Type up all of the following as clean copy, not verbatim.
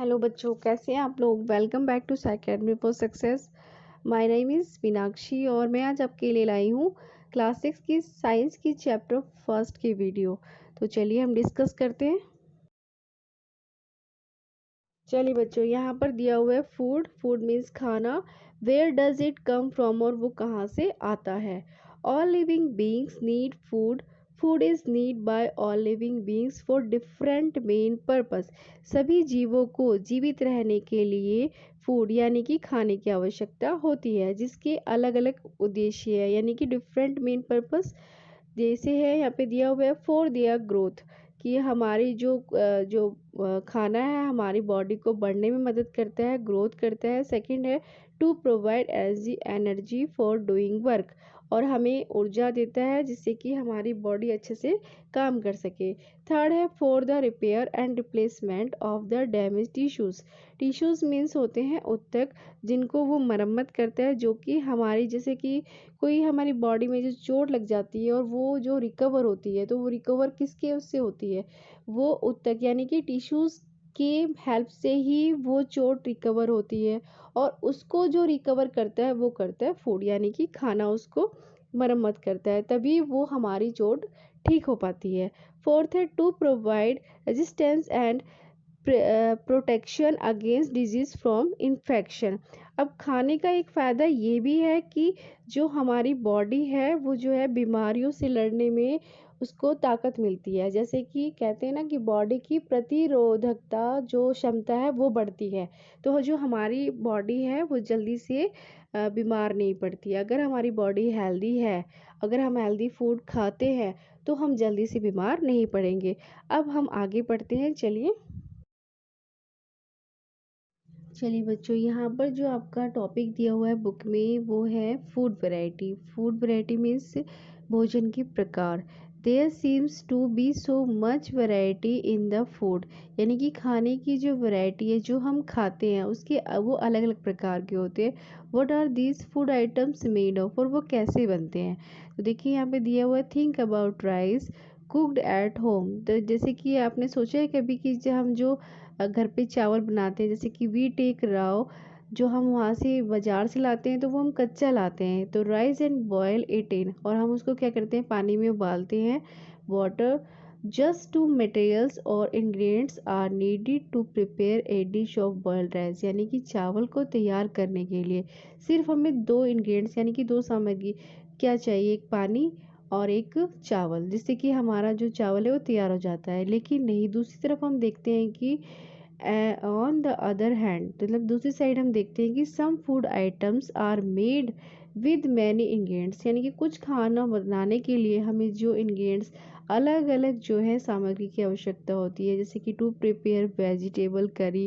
Hello बच्चों, कैसे हैं आप लोग। Welcome back to academy for success. My name is Meenakshi और मैं आज आपके लिए लाई हूँ क्लास 6 की साइंस की चैप्टर फर्स्ट की वीडियो। तो चलिए हम डिस्कस करते हैं। चलिए बच्चों, यहाँ पर दिया हुआ है फूड। फूड मीन्स खाना। Where does it come from, और वो कहाँ से आता है। All living beings need food. Food is need by all living beings for different main purpose. सभी जीवों को जीवित रहने के लिए फूड यानी कि खाने की आवश्यकता होती है, जिसके अलग अलग उद्देश्य है यानी कि डिफरेंट मेन पर्पस। जैसे है यहाँ पे दिया हुआ है फॉर देयर ग्रोथ, कि हमारी जो खाना है हमारी बॉडी को बढ़ने में मदद करता है, ग्रोथ करता है। सेकंड है to provide energy for doing work, और हमें ऊर्जा देता है जिससे कि हमारी बॉडी अच्छे से काम कर सके। थर्ड है for the repair and replacement of the damage tissues. Tissues means होते हैं ऊतक, जिनको वो मरम्मत करता है, जो कि हमारी जैसे कि कोई हमारी बॉडी में जो चोट लग जाती है और वो जो रिकवर होती है, तो वो रिकवर किसके उससे होती है, वो ऊतक यानी कि टिश्यूज़ के हेल्प से ही वो चोट रिकवर होती है। और उसको जो रिकवर करता है वो करता है फूड यानी कि खाना, उसको मरम्मत करता है, तभी वो हमारी चोट ठीक हो पाती है। फोर्थ है to provide resistance and protection against disease from infection. अब खाने का एक फ़ायदा ये भी है कि जो हमारी बॉडी है वो जो है बीमारियों से लड़ने में उसको ताकत मिलती है। जैसे कि कहते हैं ना कि बॉडी की प्रतिरोधकता जो क्षमता है वो बढ़ती है, तो जो हमारी बॉडी है वो जल्दी से बीमार नहीं पड़ती। अगर हमारी बॉडी हेल्दी है, अगर हम हेल्दी फूड खाते हैं, तो हम जल्दी से बीमार नहीं पड़ेंगे। अब हम आगे बढ़ते हैं। चलिए बच्चों, यहाँ पर जो आपका टॉपिक दिया हुआ है बुक में वो है food variety. Food variety means भोजन के प्रकार। There seems to be so much variety in the food, यानी कि खाने की जो वैरायटी है जो हम खाते हैं उसके वो अलग अलग प्रकार के होते हैं। What are these food items made of, और वो कैसे बनते हैं। तो देखिए यहाँ पे दिया हुआ है think about rice cooked at home. तो जैसे कि आपने सोचा है कभी कि जो हम जो घर पे चावल बनाते हैं, जैसे कि वी टेक राव, जो हम वहाँ से बाज़ार से लाते हैं तो वो हम कच्चा लाते हैं, तो rice and boil it in, और हम उसको क्या करते हैं पानी में उबालते हैं। वाटर जस्ट टू मटेरियल्स और ingredients are needed to prepare a dish of boiled rice, यानी कि चावल को तैयार करने के लिए सिर्फ हमें दो इंग्रेडिएंट्स यानी कि दो सामग्री क्या चाहिए, एक पानी और एक चावल, जिससे कि हमारा जो चावल है वो तैयार हो जाता है। लेकिन नहीं, दूसरी तरफ हम देखते हैं कि ऑन द अदर हैंड, मतलब दूसरी साइड हम देखते हैं कि some food items are made with many ingredients, यानी कि कुछ खाना बनाने के लिए हमें जो इंग्रेडिएंट्स अलग अलग जो है सामग्री की आवश्यकता होती है। जैसे कि टू प्रिपेयर वेजिटेबल करी,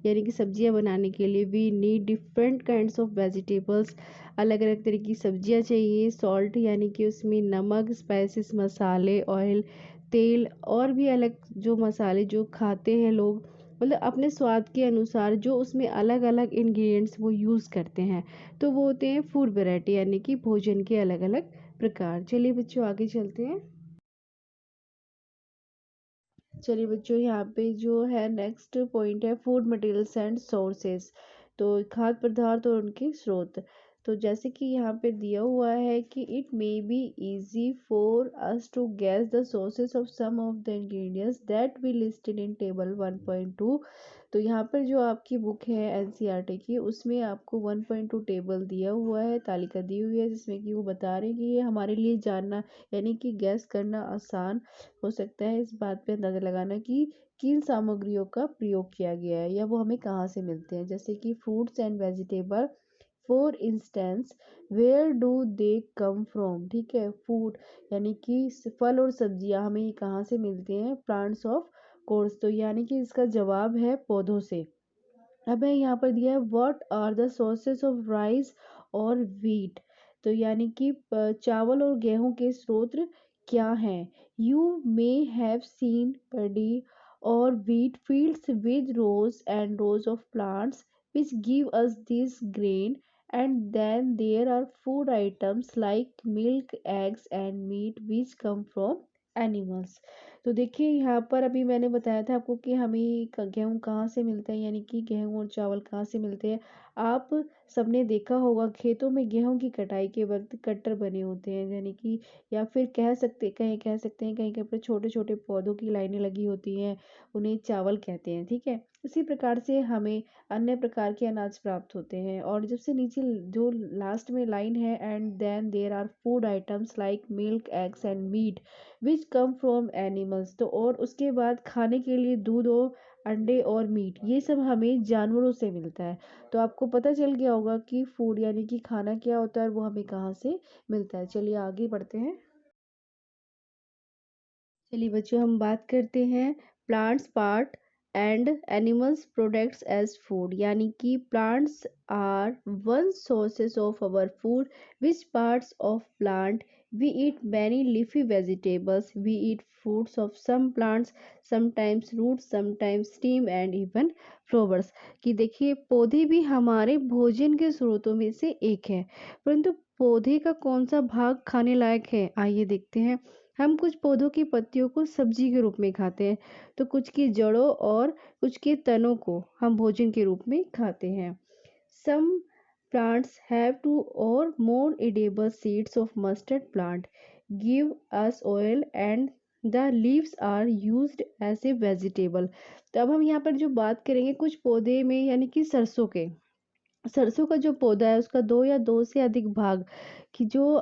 यानी कि सब्जियां बनाने के लिए we need different kinds of vegetables, अलग अलग तरह की सब्जियां चाहिए। सॉल्ट यानी कि उसमें नमक, स्पाइसेस, मसाले, ऑयल, तेल, और भी अलग जो मसाले जो खाते हैं लोग, मतलब अपने स्वाद के अनुसार जो उसमें अलग अलग इंग्रेडिएंट्स वो यूज़ करते हैं, तो वो होते हैं फूड वैरायटी यानी कि भोजन के अलग अलग प्रकार। चलिए बच्चों आगे चलते हैं। चलिए बच्चों, यहाँ पे जो है नेक्स्ट पॉइंट है फूड मटेरियल्स एंड सोर्सेस, तो खाद्य पदार्थ और उनके स्रोत। तो जैसे कि यहाँ पे दिया हुआ है कि it may be easy for us to guess the sources of some of the ingredients that we listed in table 1.2। तो यहाँ पर जो आपकी बुक है एनसीईआरटी की, उसमें आपको 1.2 टेबल दिया हुआ है, तालिका दी हुई है, जिसमें कि वो बता रहे हैं कि ये हमारे लिए जानना यानी कि गैस करना आसान हो सकता है, इस बात पे अंदाज़ा लगाना कि किन सामग्रियों का प्रयोग किया गया है या वो हमें कहाँ से मिलते हैं। जैसे कि fruits and vegetable, for instance where do they come from. ठीक है, फूड यानी कि फल और सब्जियां हमें ये कहाँ से मिलते हैं, प्लांट्स ऑफ कोर्स, तो यानी कि इसका जवाब है पौधों से। अब है यहाँ पर दिया है what are the sources of rice और व्हीट, तो यानी कि चावल और गेहूं के स्रोत क्या हैं। You may have seen paddy और wheat fields with rows and rows of plants which give us this grain, and then there are food items like milk, eggs and meat which come from animals। तो देखिए यहाँ पर अभी मैंने बताया था आपको कि हमें गेहूँ कहाँ से मिलता है, यानी कि गेहूँ और चावल कहाँ से मिलते हैं। आप सबने देखा होगा खेतों में गेहूँ की कटाई के वक्त कट्टर बने होते हैं, यानी कि या फिर कह सकते हैं कहीं कहीं पर छोटे छोटे पौधों की लाइनें लगी होती हैं, उन्हें चावल कहते हैं। ठीक है, इसी प्रकार से हमें अन्य प्रकार के अनाज प्राप्त होते हैं। और जब से नीचे जो लास्ट में लाइन है, and then there are food items like milk eggs and meat which come from animals, तो और उसके बाद खाने के लिए दूध और अंडे और मीट, ये सब हमें जानवरों से मिलता है। तो आपको पता चल गया होगा कि फूड यानी कि खाना क्या होता है और वो हमें कहाँ से मिलता है। चलिए आगे बढ़ते हैं। चलिए बच्चों, हम बात करते हैं plants part and animals products as food, यानी कि plants are one sources of our food, which parts of plant we eat many leafy vegetables, we eat fruits of some plants, sometimes roots, sometimes stem and even flowers। कि देखिए पौधे भी हमारे भोजन के स्रोतों में से एक है, परंतु पौधे का कौन सा भाग खाने लायक है, आइए देखते हैं। हम कुछ पौधों की पत्तियों को सब्जी के रूप में खाते हैं, तो कुछ की जड़ों और कुछ के तनों को हम भोजन के रूप में खाते हैं। Some plants have two or more edible seeds of mustard plant give us oil and the leaves are used as a vegetable। तो अब हम यहाँ पर जो बात करेंगे कुछ पौधे में, यानी कि सरसों का जो पौधा है उसका दो या दो से अधिक भाग कि जो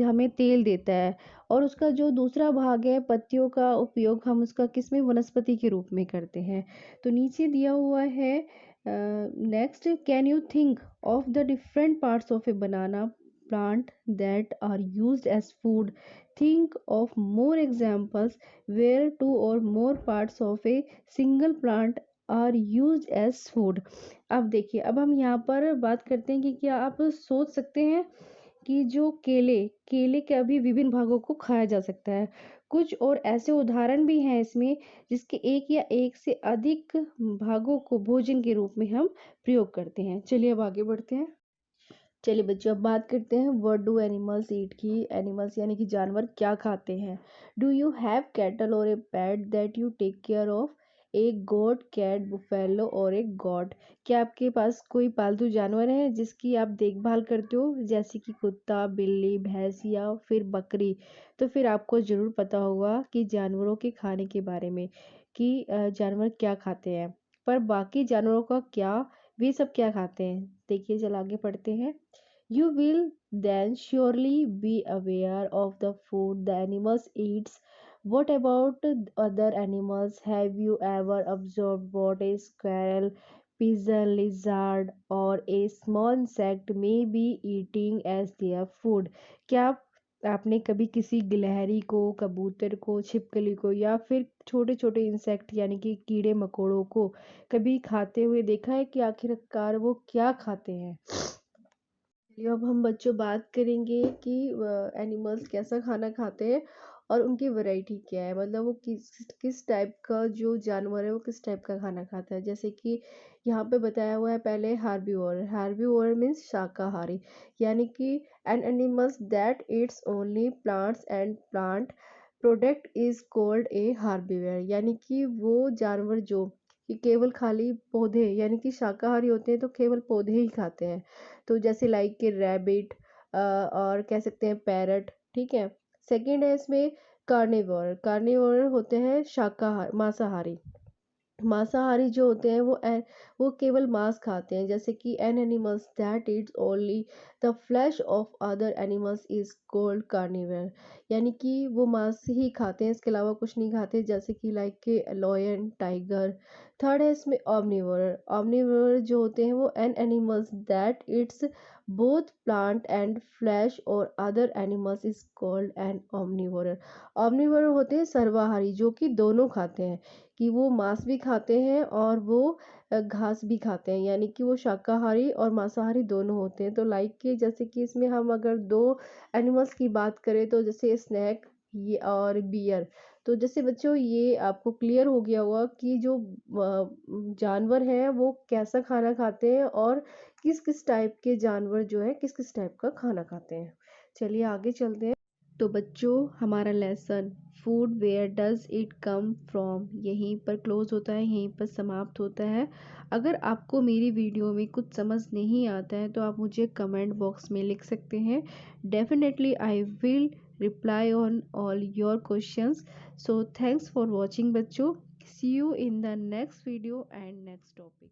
हमें तेल देता है, और उसका जो दूसरा भाग है पत्तियों का उपयोग हम उसका किसमें वनस्पति के रूप में करते हैं। तो नीचे दिया हुआ है next, can you think of the different parts of A banana plant that are used as food, think of more examples where two or more parts of a single plant are used as food। अब देखिए, अब हम यहाँ पर बात करते हैं कि क्या आप सोच सकते हैं कि जो केले केले के अभी विभिन्न भागों को खाया जा सकता है। कुछ और ऐसे उदाहरण भी हैं इसमें जिसके एक या एक से अधिक भागों को भोजन के रूप में हम प्रयोग करते हैं। चलिए अब आगे बढ़ते हैं। चलिए बच्चों, अब बात करते हैं व्हाट डू एनिमल्स ईट की। एनिमल्स यानी कि जानवर क्या खाते हैं। डू यू हैव कैटल और a pet that you take care of, a goat, cat, buffalo और एक गॉट। क्या आपके पास कोई पालतू जानवर है जिसकी आप देखभाल करते हो, जैसे कि कुत्ता, बिल्ली, भैंस या फिर बकरी। तो फिर आपको ज़रूर पता होगा कि जानवरों के खाने के बारे में कि जानवर क्या खाते हैं। पर बाकी जानवरों का क्या, वे सब क्या खाते हैं, देखिए चल आगे पढ़ते हैं। You will then surely be aware of the food the animals eats. What about other animals? Have you ever observed what a squirrel, pigeon, lizard or a small insect may be eating as their food? क्या आपने कभी किसी गिलहरी को, कबूतर को, छिपकली को या फिर छोटे छोटे इंसेक्ट यानी कि कीड़े मकोड़ों को कभी खाते हुए देखा है कि आखिरकार वो क्या खाते हैं। चलिए अब हम बच्चों बात करेंगे कि एनिमल्स कैसा खाना खाते हैं और उनकी वैरायटी क्या है, मतलब वो किस किस टाइप का जो जानवर है वो किस टाइप का खाना खाता है। जैसे कि यहाँ पे बताया हुआ है पहले हार्बीवोर। हार्बीवोर मीन्स शाकाहारी, यानी कि an animals that eats only plants and plant product is called a herbivore, यानी कि वो जानवर जो कि केवल खाली पौधे यानी कि शाकाहारी होते हैं, तो केवल पौधे ही खाते हैं। तो जैसे लाइक के रैबिट और कह सकते हैं पैरट। ठीक है, सेकंड है इसमें कार्निवोर। कार्निवोर होते हैं शाकाहारी, मांसाहारी। मांसाहारी जो होते हैं वो केवल मांस खाते हैं, जैसे कि an animals that eats only the flesh of other animals is called carnivore, यानी कि वो मांस ही खाते हैं, इसके अलावा कुछ नहीं खाते, जैसे कि लाइक के लॉयन, टाइगर। थर्ड है इसमें ऑमनिवोर। ऑमनिवोर जो होते हैं वो an animals that eats both plant and flesh और other animals is called an omnivore. Omnivore होते हैं सर्वाहारी, जो कि दोनों खाते हैं, कि वो मांस भी खाते हैं और वो घास भी खाते हैं, यानी कि वो शाकाहारी और मांसाहारी दोनों होते हैं। तो लाइक के जैसे कि इसमें हम अगर दो एनिमल्स की बात करें तो जैसे स्नैक ये और बियर। तो जैसे बच्चों ये आपको क्लियर हो गया होगा कि जो जानवर हैं वो कैसा खाना खाते हैं और किस किस टाइप के जानवर जो है किस किस टाइप का खाना खाते हैं। चलिए आगे चलते हैं। तो बच्चों, हमारा lesson food where does it come from यहीं पर क्लोज होता है, यहीं पर समाप्त होता है। अगर आपको मेरी वीडियो में कुछ समझ नहीं आता है तो आप मुझे कमेंट बॉक्स में लिख सकते हैं। Definitely I will reply on all your questions. So thanks for watching बच्चों। See you in the next video and next topic.